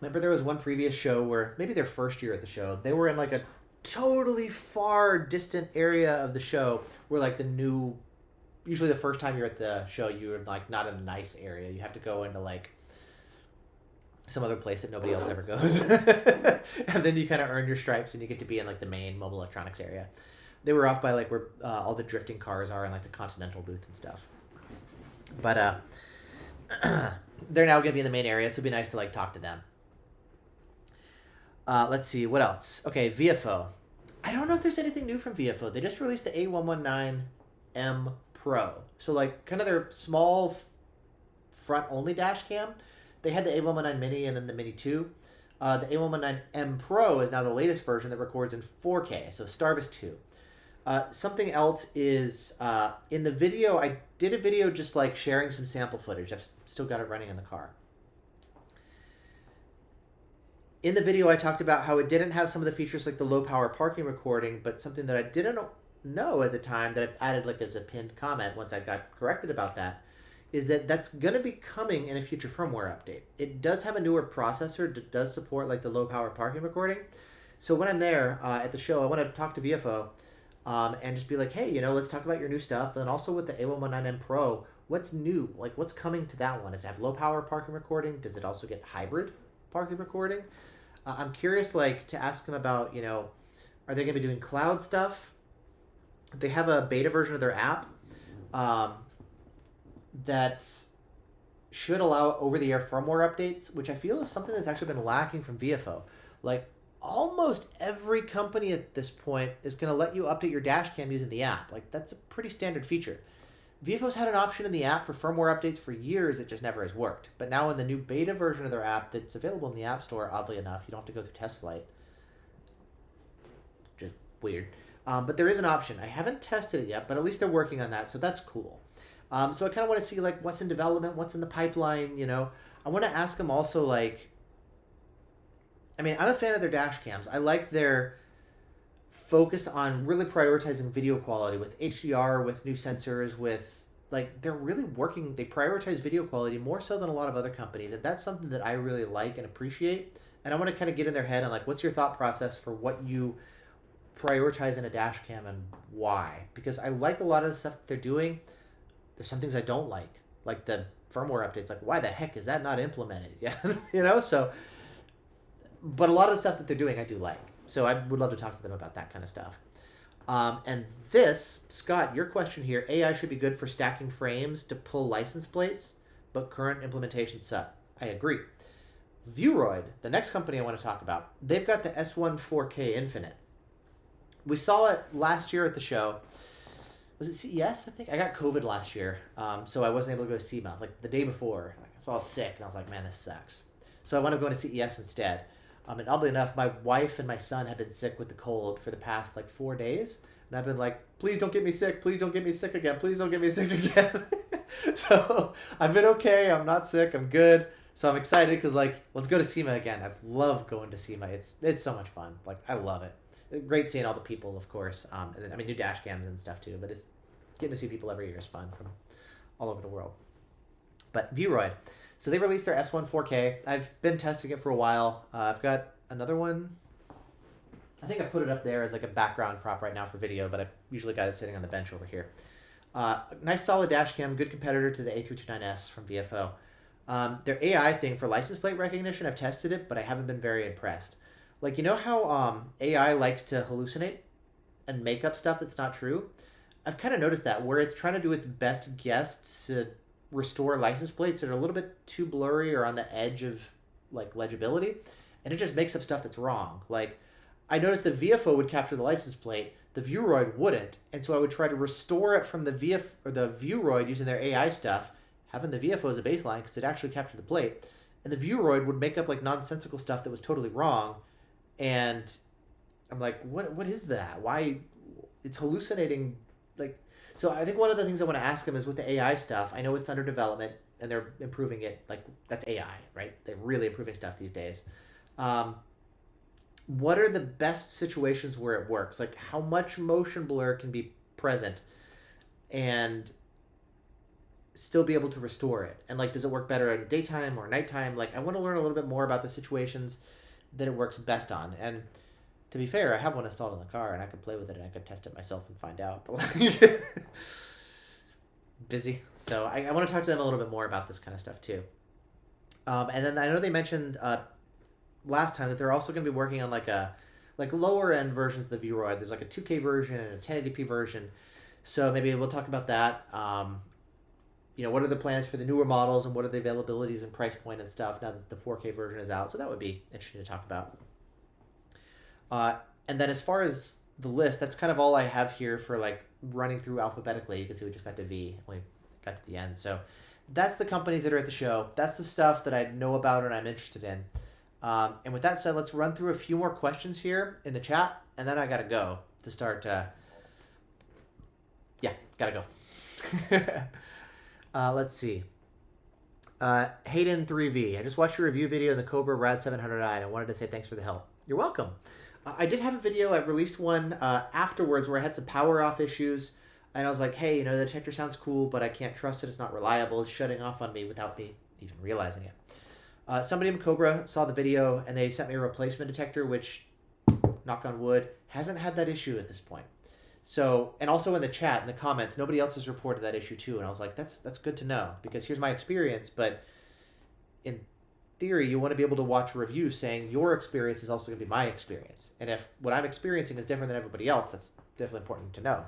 A: Remember there was one previous show where maybe their first year at the show, they were in like a totally far distant area of the show where like the new, usually the first time you're at the show, you're like not in a nice area. You have to go into like some other place that nobody else ever goes. And then you kind of earn your stripes and you get to be in like the main mobile electronics area. They were off by like where all the drifting cars are and like the Continental booth and stuff. But they're now going to be in the main area, so it'd be nice to like talk to them. Let's see, what else? Okay, VFO. I don't know if there's anything new from VFO. They just released the A119M Pro. So like kind of their small front-only dash cam. They had the A119 Mini and then the Mini 2. The A119M Pro is now the latest version that records in 4K, so Starvis 2. Something else is, in the video, I did a video just like sharing some sample footage. I've still got it running in the car. In the video, I talked about how it didn't have some of the features like the low power parking recording, but something that I didn't know at the time that I've added like as a pinned comment once I got corrected about that, is that that's going to be coming in a future firmware update. It does have a newer processor that does support like the low power parking recording. So when I'm there at the show, I want to talk to VFO and just be like, hey, let's talk about your new stuff. And also with the A119M Pro, what's new? Like what's coming to that one? Does it have low power parking recording? Does it also get hybrid parking recording? I'm curious, like, to ask them about, are they going to be doing cloud stuff? They have a beta version of their app that should allow over-the-air firmware updates, which I feel is something that's actually been lacking from VFO. Like, almost every company at this point is going to let you update your dash cam using the app. Like, that's a pretty standard feature. VFO's had an option in the app for firmware updates for years. It just never has worked. But now in the new beta version of their app that's available in the App Store, oddly enough, you don't have to go through test flight. Just weird. But there is an option. I haven't tested it yet, but at least they're working on that, so that's cool. So I kind of want to see like what's in development, what's in the pipeline, I want to ask them also like, I'm a fan of their dash cams. I like their focus on really prioritizing video quality with HDR, with new sensors, with like they're really working. They prioritize video quality more so than a lot of other companies, and that's something that I really like and appreciate. And I want to kind of get in their head on like what's your thought process for what you prioritize in a dash cam and why? Because I like a lot of the stuff that they're doing. There's some things I don't like the firmware updates. Like why the heck is that not implemented? Yeah, So, but a lot of the stuff that they're doing I do like. So I would love to talk to them about that kind of stuff. And this, Scott, your question here, AI should be good for stacking frames to pull license plates, but current implementations suck. I agree. Vuroid, the next company I want to talk about, they've got the S1 4K Infinite. We saw it last year at the show. Was it CES, I think? I got COVID last year, so I wasn't able to go to SEMA, like the day before. So I was sick, and I was like, man, this sucks. So I wound up going to CES instead. And oddly enough, my wife and my son have been sick with the cold for the past like 4 days. And I've been like, please don't get me sick. Please don't get me sick again. Please don't get me sick again. So I've been okay. I'm not sick. I'm good. So I'm excited because like, let's go to SEMA again. I love going to SEMA. It's so much fun. Like I love it. Great seeing all the people, of course. And new dash cams and stuff too. But it's getting to see people every year is fun from all over the world. But Vuroid. So they released their S1 4K. I've been testing it for a while. I've got another one. I think I put it up there as like a background prop right now for video, but I've usually got it sitting on the bench over here. Nice solid dash cam, good competitor to the A329S from VFO. Their AI thing for license plate recognition, I've tested it, but I haven't been very impressed. Like, how AI likes to hallucinate and make up stuff that's not true? I've kind of noticed that, where it's trying to do its best guess to restore license plates that are a little bit too blurry or on the edge of like legibility, and it just makes up stuff that's wrong. Like I noticed the VFO would capture the license plate, the Vuroid wouldn't, and so I would try to restore it from the Vuroid using their AI stuff, having the VFO as a baseline because it actually captured the plate, and the Vuroid would make up like nonsensical stuff that was totally wrong, and I'm like, what is that? Why it's hallucinating like. So I think one of the things I want to ask them is with the AI stuff, I know it's under development and they're improving it. Like that's AI, right? They're really improving stuff these days. What are the best situations where it works? Like how much motion blur can be present? And still be able to restore it? And like, does it work better in daytime or nighttime? Like, I want to learn a little bit more about the situations that it works best on. And to be fair, I have one installed in the car, and I could play with it, and I could test it myself and find out. But like, busy. So I want to talk to them a little bit more about this kind of stuff too. And then I know they mentioned last time that they're also going to be working on like lower end versions of the Vroid. There's like a 2K version and a 1080p version. So maybe we'll talk about that. What are the plans for the newer models, and what are the availabilities and price point and stuff now that the 4K version is out? So that would be interesting to talk about. And then as far as the list, that's kind of all I have here for like running through alphabetically. You can see we just got to V, and we got to the end. So that's the companies that are at the show. That's the stuff that I know about and I'm interested in. And with that said, let's run through a few more questions here in the chat, and then I gotta go to start. Gotta go. Let's see. Hayden 3V. I just watched your review video of the Cobra Rad 700i, and I wanted to say thanks for the help. You're welcome. I did have a video. I released one afterwards where I had some power off issues, and I was like, hey, the detector sounds cool, but I can't trust it. It's not reliable. It's shutting off on me without me even realizing it. Somebody in Cobra saw the video, and they sent me a replacement detector, which, knock on wood, hasn't had that issue at this point. So, and also in the chat, in the comments, nobody else has reported that issue too. And I was like, that's good to know, because here's my experience. But in theory, you want to be able to watch a review saying your experience is also going to be my experience. And if what I'm experiencing is different than everybody else, that's definitely important to know,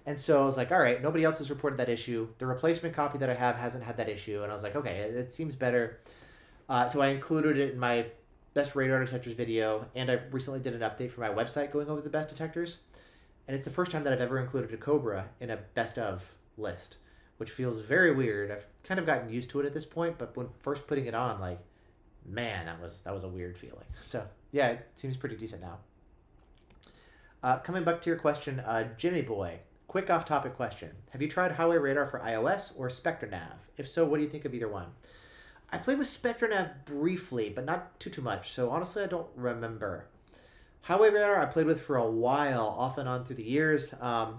A: And so I was like, all right, nobody else has reported that issue. The replacement copy that I have hasn't had that issue. And I was like, okay, it seems better. So I included it in my best radar detectors video. And I recently did an update for my website going over the best detectors. And it's the first time that I've ever included a Cobra in a best of list, which feels very weird. I've kind of gotten used to it at this point, but when first putting it on, like, man, that was a weird feeling. So yeah, it seems pretty decent now. Coming back to your question, Jimmy Boy, quick off-topic question. Have you tried Highway Radar for iOS or SpectraNav? If so, what do you think of either one? I played with SpectraNav briefly, but not too much, so honestly I don't remember. Highway Radar I played with for a while, off and on through the years. I've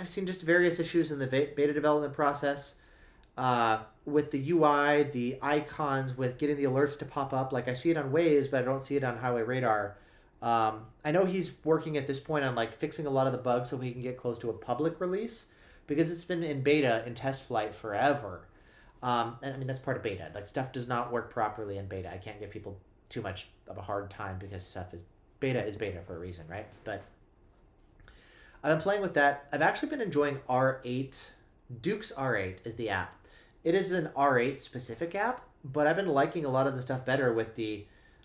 A: seen just various issues in the beta development process. With the UI, the icons, with getting the alerts to pop up. Like, I see it on Waze, but I don't see it on Highway Radar. I know he's working at this point on like fixing a lot of the bugs so he can get close to a public release, because it's been in beta and test flight forever. And that's part of beta. Like, stuff does not work properly in beta. I can't give people too much of a hard time, because beta is beta for a reason, right? But I've been playing with that. I've actually been enjoying R8. Duke's R8 is the app. It is an R8 specific app, but I've been liking a lot of the stuff better with the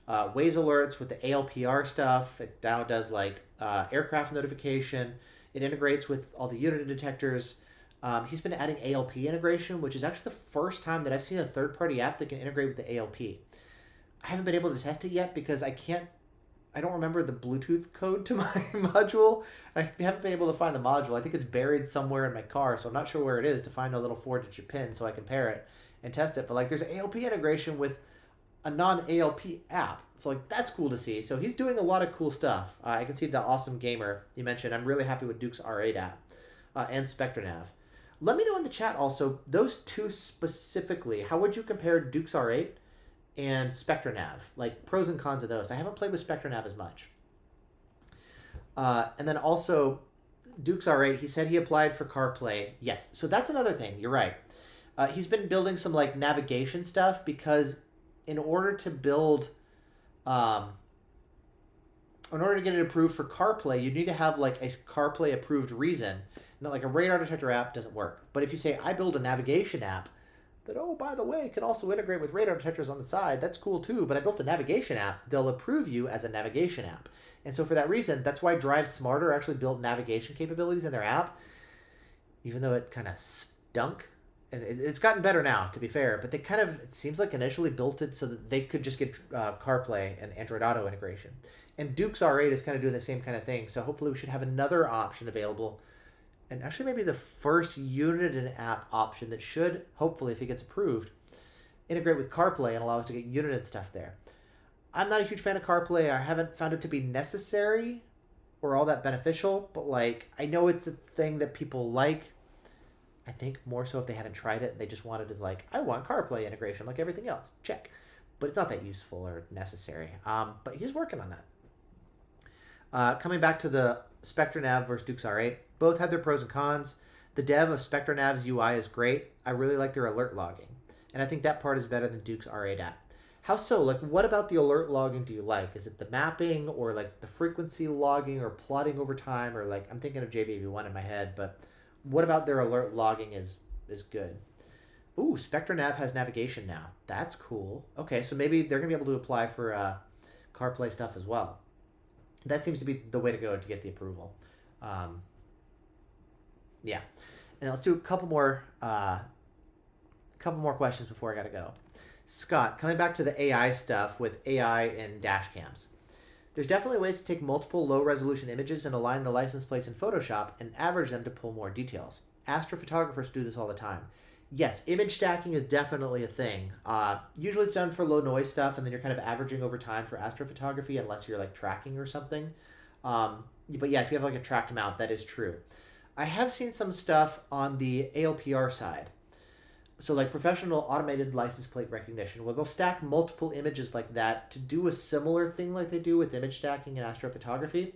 A: Waze alerts, with the ALPR stuff. It now does like aircraft notification. It integrates with all the Unity detectors. He's been adding ALP integration, which is actually the first time that I've seen a third-party app that can integrate with the ALP. I haven't been able to test it yet because I don't remember the Bluetooth code to my module. I haven't been able to find the module. I think it's buried somewhere in my car, so I'm not sure where it is to find a little 4-digit pin so I can pair it and test it. But like, there's ALP integration with a non-ALP app. So like, that's cool to see. So he's doing a lot of cool stuff. I can see the Awesome Gamer you mentioned. I'm really happy with Duke's R8 app and SpectraNav. Let me know in the chat also, those two specifically, how would you compare Duke's R8 and SpectraNav? Like, pros and cons of those. I haven't played with SpectraNav as much. And then also, Duke's R8, he said he applied for CarPlay. Yes, so that's another thing. You're right. He's been building some like navigation stuff, because in order to build, in order to get it approved for CarPlay, you need to have like a CarPlay approved reason. Not like a radar detector app doesn't work. But if you say, I build a navigation app that, oh, by the way, can also integrate with radar detectors on the side, that's cool too, but I built a navigation app, they'll approve you as a navigation app. And so for that reason, that's why Drive Smarter actually built navigation capabilities in their app, even though it kind of stunk. And it's gotten better now, to be fair, but they kind of, it seems like initially built it so that they could just get CarPlay and Android Auto integration. And Duke's R8 is kind of doing the same kind of thing, so hopefully we should have another option available. And actually maybe the first Unity app option that should, hopefully if it gets approved, integrate with CarPlay and allow us to get Unity stuff there. I'm not a huge fan of CarPlay. I haven't found it to be necessary or all that beneficial, but like I know it's a thing that people like. I think more so if they haven't tried it, they just want it as like, I want CarPlay integration like everything else. Check. But it's not that useful or necessary. But he's working on that. Coming back to the SpectraNav versus Dukes R8, both have their pros and cons. The dev of SpectraNav's UI is great. I really like their alert logging. And I think that part is better than Duke's R8 app. How so? Like, what about the alert logging do you like? Is it the mapping or like the frequency logging or plotting over time? Or like, I'm thinking of JBV1 in my head, but what about their alert logging is good? Ooh, SpectraNav has navigation now. That's cool. Okay, so maybe they're going to be able to apply for CarPlay stuff as well. That seems to be the way to go to get the approval. Yeah. And let's do a couple more questions before I got to go. Scott, coming back to the AI stuff with AI and dash cams. There's definitely ways to take multiple low-resolution images and align the license plates in Photoshop and average them to pull more details. Astrophotographers do this all the time. Yes, image stacking is definitely a thing. Usually it's done for low noise stuff, and then you're kind of averaging over time for astrophotography, unless you're like tracking or something. But yeah, if you have like a tracked mount, that is true. I have seen some stuff on the ALPR side. So like professional automated license plate recognition, where they'll stack multiple images like that to do a similar thing like they do with image stacking and astrophotography.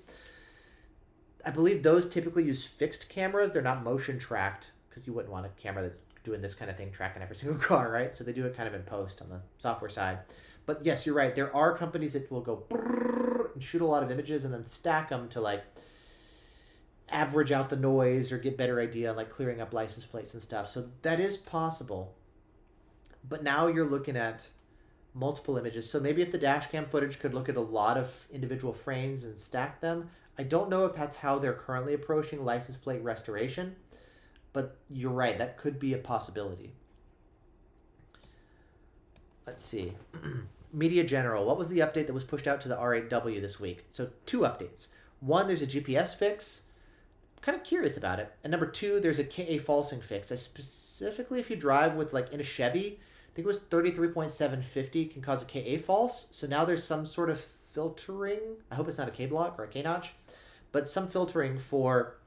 A: I believe those typically use fixed cameras. They're not motion tracked, because you wouldn't want a camera that's doing this kind of thing tracking every single car, right? So they do it kind of in post on the software side. But yes, you're right. There are companies that will go and shoot a lot of images and then stack them to like average out the noise or get better idea on like clearing up license plates and stuff. So that is possible. But now you're looking at multiple images. So maybe if the dash cam footage could look at a lot of individual frames and stack them. I don't know if that's how they're currently approaching license plate restoration, but you're right. That could be a possibility. Let's see. Media General. What was the update that was pushed out to the R8W this week? So 2 updates. 1, there's a GPS fix. Kind of curious about it. And number 2, there's a KA falsing fix. I specifically, if you drive with like in a Chevy, I think it was 33.750 can cause a KA false. So now there's some sort of filtering. I hope it's not a K block or a K notch, but some filtering for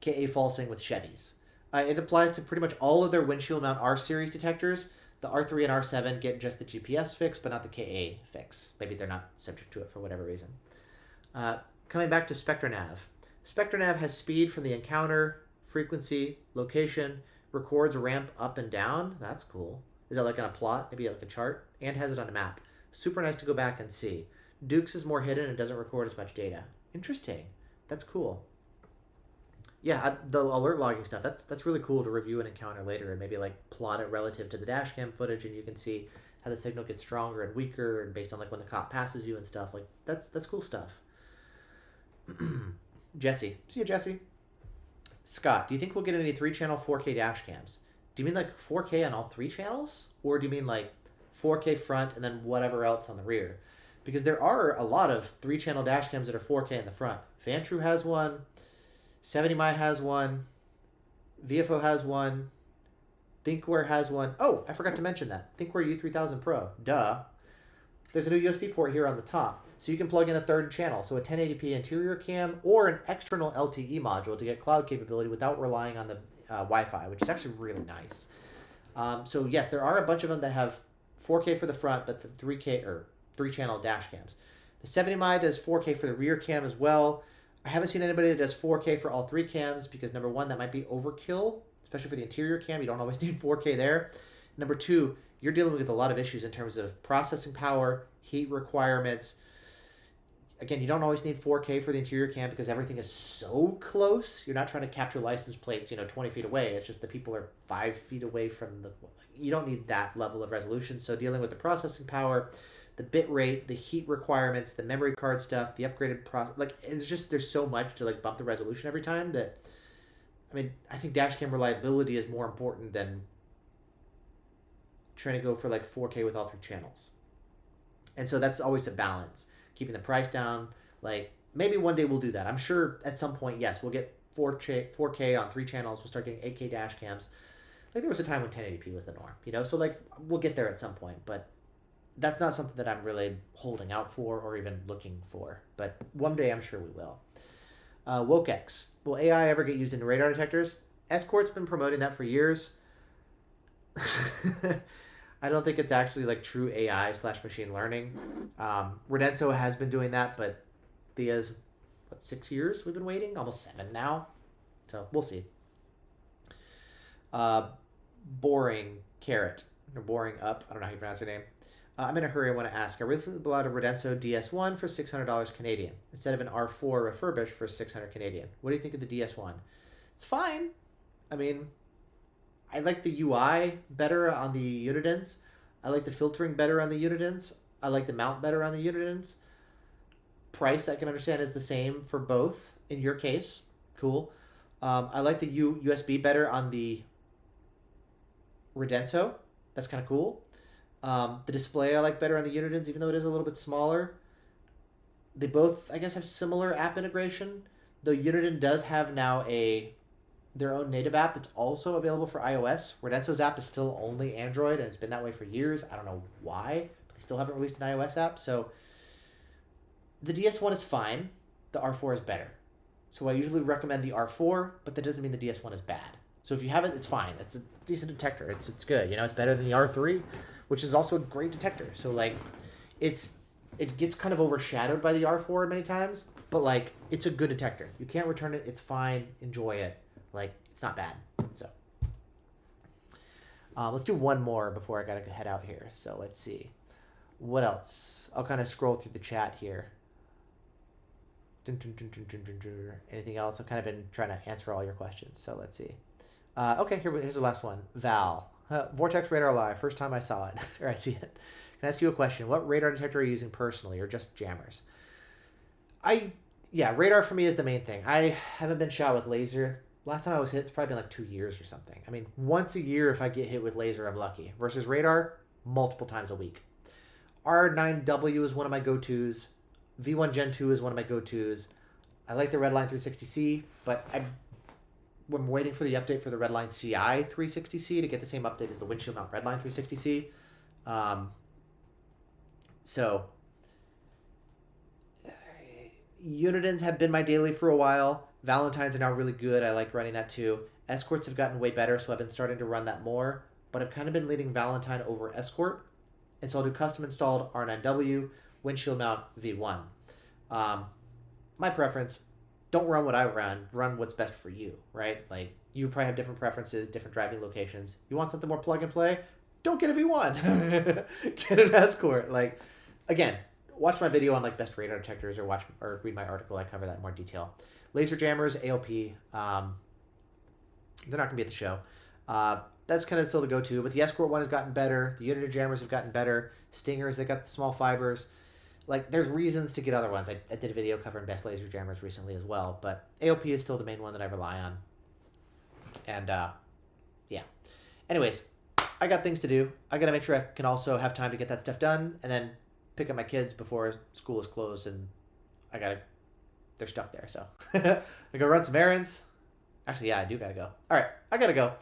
A: KA falsing with Chevys. It applies to pretty much all of their windshield mount R series detectors. The R3 and R7 get just the GPS fix, but not the KA fix. Maybe they're not subject to it for whatever reason. Coming back to SpectraNav. SpectraNav has speed from the encounter, frequency, location, records ramp up and down. That's cool. Is that like on a plot? Maybe like a chart? And has it on a map. Super nice to go back and see. Duke's is more hidden and doesn't record as much data. Interesting. That's cool. Yeah, the alert logging stuff, that's really cool to review an encounter later and maybe like plot it relative to the dash cam footage, and you can see how the signal gets stronger and weaker and based on like when the cop passes you and stuff. Like that's cool stuff. Jesse. See you, Jesse. Scott, do you think we'll get any 3-channel 4K dash cams? Do you mean like 4K on all 3 channels? Or do you mean like 4K front and then whatever else on the rear? Because there are a lot of 3-channel dash cams that are 4K in the front. Vantru has one. 70mi has one. VFO has one. Thinkware has one. Oh, I forgot to mention that. Thinkware U3000 Pro. Duh. There's a new USB port here on the top. So you can plug in a 3rd channel. So a 1080p interior cam or an external LTE module to get cloud capability without relying on the Wi-Fi, which is actually really nice. So yes, there are a bunch of them that have 4K for the front, but the 3K or 3-channel dash cams. The 70mi does 4K for the rear cam as well. I haven't seen anybody that does 4K for all 3 cams because number 1, that might be overkill, especially for the interior cam. You don't always need 4K there. Number 2, you're dealing with a lot of issues in terms of processing power, heat requirements. Again, you don't always need 4K for the interior cam because everything is so close. You're not trying to capture license plates, 20 feet away. It's just that people are 5 feet away from the... You don't need that level of resolution. So dealing with the processing power, the bit rate, the heat requirements, the memory card stuff, the upgraded process, like it's just there's so much to like bump the resolution every time that I think dashcam reliability is more important than trying to go for like 4K with all 3 channels. And so that's always a balance, keeping the price down. Like maybe one day we'll do that. I'm sure at some point, yes, we'll get 4K on 3 channels. We'll start getting 8K dash cams. Like there was a time when 1080p was the norm, so like we'll get there at some point, but that's not something that I'm really holding out for or even looking for. But one day I'm sure we will. WokeX. Will AI ever get used in radar detectors? Escort's been promoting that for years. I don't think it's actually like true AI / machine learning. Redenso has been doing that, but Thea's, 6 years we've been waiting? Almost 7 now. So we'll see. Boring Carrot. Or Boring Up. I don't know how you pronounce your name. I'm in a hurry. I want to ask. I recently bought a Redenso DS1 for $600 Canadian instead of an R4 refurbished for $600 Canadian. What do you think of the DS1? It's fine. I mean, I like the UI better on the Unidens. I like the filtering better on the Unidens. I like the mount better on the Unidens. Price, I can understand, is the same for both. In your case, cool. I like the USB better on the Redenso. That's kind of cool. The display I like better on the Unidens, even though it is a little bit smaller. They both, I guess, have similar app integration. Though Uniden does have now their own native app that's also available for iOS. Redenso's app is still only Android, and it's been that way for years. I don't know why, but they still haven't released an iOS app. So the DS1 is fine. The R4 is better. So I usually recommend the R4, but that doesn't mean the DS1 is bad. So if you have it, it's fine. It's a decent detector. It's good. It's better than the R3, which is also a great detector. So like, it gets kind of overshadowed by the R4 many times, but like, it's a good detector. You can't return it. It's fine. Enjoy it. Like, it's not bad. So let's do one more before I gotta head out here. So let's see. What else? I'll kind of scroll through the chat here. Anything else? I've kind of been trying to answer all your questions. So let's see. Okay, here's the last one. Val. Vortex Radar Live. First time I saw it. Or I see it. Can I ask you a question? What radar detector are you using personally or just jammers? Radar for me is the main thing. I haven't been shot with laser. Last time I was hit, it's probably been like 2 years or something. I mean, once a year if I get hit with laser, I'm lucky. Versus radar, multiple times a week. R9W is one of my go-tos. V1 Gen 2 is one of my go-tos. I like the Redline 360C, but I'm waiting for the update for the Redline CI 360C to get the same update as the windshield mount Redline 360C. So Unidens have been my daily for a while. Valentines are now really good. I like running that too. Escorts have gotten way better, so I've been starting to run that more. But I've kind of been leading Valentine over Escort. And so I'll do custom installed R9W, windshield mount V1. My preference, don't run what I run what's best for you, right? Like, you probably have different preferences, different driving locations. You want something more plug and play? Don't get a V1. Get an Escort. Like, again, watch my video on like best radar detectors or read my article. I cover that in more detail. Laser jammers, ALP, they're not going to be at the show. That's kind of still the go-to, but the Escort one has gotten better. The Unity jammers have gotten better. Stingers, they got the small fibers. Like, there's reasons to get other ones. I did a video covering best laser jammers recently as well, but AOP is still the main one that I rely on. And, yeah. Anyways, I got things to do. I got to make sure I can also have time to get that stuff done and then pick up my kids before school is closed, and they're stuck there, so. I go run some errands. Actually, yeah, I do got to go. All right, I got to go.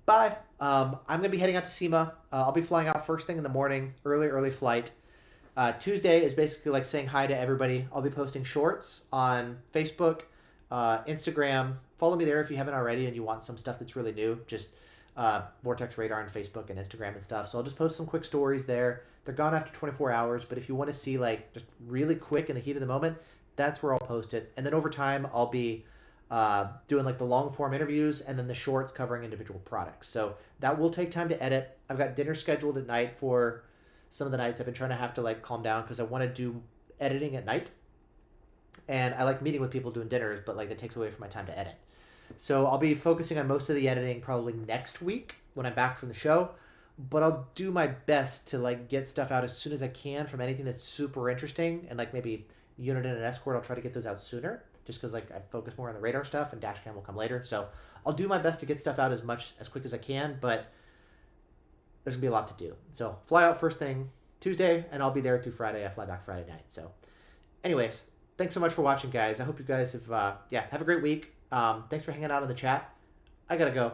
A: Bye. I'm going to be heading out to SEMA. I'll be flying out first thing in the morning, early flight. Tuesday is basically like saying hi to everybody. I'll be posting shorts on Facebook, Instagram. Follow me there if you haven't already and you want some stuff that's really new. Just Vortex Radar on Facebook and Instagram and stuff. So I'll just post some quick stories there. They're gone after 24 hours, but if you want to see like just really quick in the heat of the moment, that's where I'll post it. And then over time, I'll be doing like the long form interviews and then the shorts covering individual products. So that will take time to edit. I've got dinner scheduled at night for some of the nights. I've been trying to have to like calm down because I want to do editing at night. And I like meeting with people doing dinners, but like that takes away from my time to edit. So I'll be focusing on most of the editing probably next week when I'm back from the show. But I'll do my best to like get stuff out as soon as I can from anything that's super interesting. And like maybe Uniden and Escort, I'll try to get those out sooner. Just because like I focus more on the radar stuff and Dashcam will come later. So I'll do my best to get stuff out as quick as I can, but there's going to be a lot to do. So fly out first thing Tuesday, and I'll be there through Friday. I fly back Friday night. So anyways, thanks so much for watching, guys. I hope you guys have, have a great week. Thanks for hanging out in the chat. I got to go.